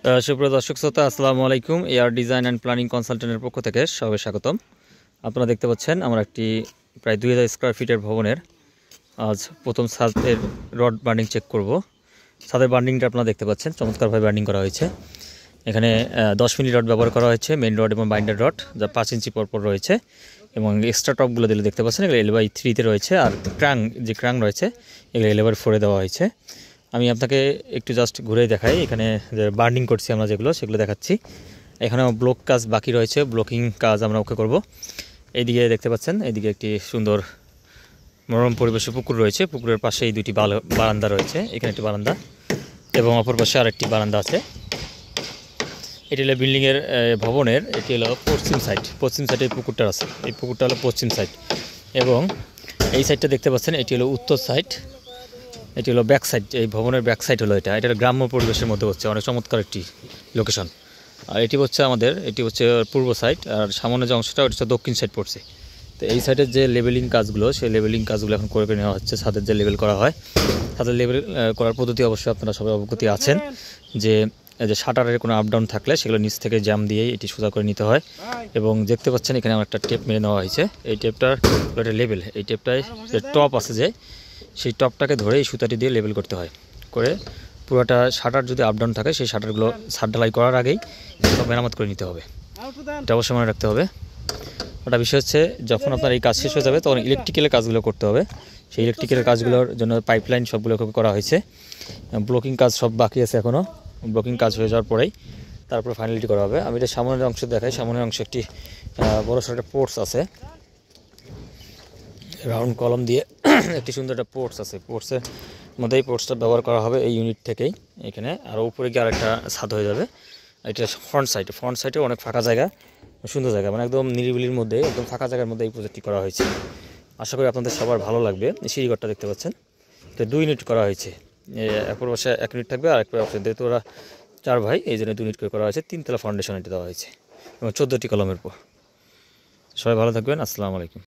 সুপ্রিয় দর্শক শ্রোতা, আসসালামু আলাইকুম। এয়ার ডিজাইন অ্যান্ড প্ল্যানিং কনসালটেন্টের পক্ষ থেকে সবাই স্বাগতম। আপনারা দেখতে পাচ্ছেন আমরা একটি প্রায় 2000 স্কোয়ার ফিটের ভবনের আজ প্রথম ছাদের রড বার্নিং চেক করব। ছাদের বার্নিংটা আপনারা দেখতে পাচ্ছেন, চমৎকারভাবে বার্নিং করা হয়েছে। এখানে 10 মিলি রড ব্যবহার করা হয়েছে, মেইন রড এবং বাইন্ডার রড, যা 5 ইঞ্চি পরপর রয়েছে এবং এক্সট্রা টপগুলো দিলে দেখতে পাচ্ছেন এগুলো L/3-তে রয়েছে। আর ক্রাং রয়েছে এগুলো L/4-এ দেওয়া হয়েছে। আমি আপনাকে একটু জাস্ট ঘুরে দেখাই। এখানে যে বার্নিং করছি আমরা সেগুলো দেখাচ্ছি। এখানেও ব্লক কাজ বাকি রয়েছে, ব্লকিং কাজ আমরা ওকে করব। এইদিকে দেখতে পাচ্ছেন, এইদিকে একটি সুন্দর মনোরম পরিবেশে পুকুর রয়েছে। পুকুরের পাশে এই দুটি বারান্দা রয়েছে, এখানে একটি বারান্দা এবং অপর পাশে আরেকটি বারান্দা আছে। এটি হলো বিল্ডিংয়ের ভবনের, এটি হলো পশ্চিম সাইডে এই পুকুরটা আছে। এই পুকুরটা হলো পশ্চিম সাইড এবং এই সাইডটা দেখতে পাচ্ছেন এটি হলো উত্তর সাইড। এটি হলো ব্যাক সাইড, এই ভবনের ব্যাক সাইড হলো এটা গ্রাম্য পরিবেশের মধ্যে হচ্ছে, অনেক চমৎকার একটি লোকেশন। আর এটি হচ্ছে পূর্ব সাইড, আর সামনে যে অংশটা ওটা হচ্ছে দক্ষিণ সাইড পড়ছে। তো এই সাইডের যে লেভেলিং কাজগুলো, সেই লেভেলিং কাজগুলো এখন করে নেওয়া হচ্ছে। ছাদের যে লেভেল করা হয়, ছাদের লেভেল করার পদ্ধতি অবশ্যই আপনারা সবাই অবগতি আছেন যে শাটারের কোনো আপ ডাউন থাকলে সেগুলো নিচ থেকে জ্যাম দিয়েই এটি সোজা করে নিতে হয়। এবং দেখতে পাচ্ছেন এখানে আমার একটা টেপ মেরে নেওয়া হয়েছে। এই টেপটার একটা লেভেল, এই টেপটায় যে টপ আছে যে সেই টপটাকে ধরে এই সুতাটি দিয়ে লেবেল করতে হয়। করে পুরোটা শাটার যদি আপ ডাউন থাকে সেই শাটারগুলো ছাদ ঢালাই করার আগেই সব মেরামত করে নিতে হবে। এটা অবশ্যই মনে রাখতে হবে। ওটা বিষয় হচ্ছে যখন আপনার এই কাজ শেষ হয়ে যাবে তখন ইলেকট্রিক্যালের কাজগুলো করতে হবে। সেই ইলেকট্রিক্যালের কাজগুলোর জন্য পাইপলাইন সবগুলো করা হয়েছে। ব্লকিং কাজ সব বাকি আছে এখনও। ব্লকিং কাজ হয়ে যাওয়ার পরেই তারপরে ফাইনালিটি করা হবে। আমি এটা সামনের অংশ দেখাই। সামনের অংশে একটি বড় সড়ো একটা পোর্টস আছে, রাউন্ড কলম দিয়ে একটি সুন্দর একটা পোর্টস আছে। পোর্টসের মধ্যে এই পোর্টসটা ব্যবহার করা হবে এই ইউনিট থেকেই। এখানে আরও উপরে গিয়ে আরেকটা ছাদ হয়ে যাবে। এটা ফ্রন্ট সাইডে অনেক ফাঁকা জায়গা, সুন্দর জায়গা, মানে একদম নিরিবিলির মধ্যে, একদম ফাঁকা জায়গার মধ্যে এই প্রজেক্টটি করা হয়েছে। আশা করি আপনাদের সবার ভালো লাগবে। সিঁড়িঘরটা দেখতে পাচ্ছেন, তো 2 ইউনিট করা হয়েছে। একর পাশে 1 ইউনিট থাকবে, আর একবার পাশে যেহেতু ওরা 4 ভাই, এই জন্য 2 ইউনিট করে করা হয়েছে। 3 তলা ফাউন্ডেশন এটি দেওয়া হয়েছে এবং 14টি কলমের পর। সবাই ভালো থাকবেন। আসসালামু আলাইকুম।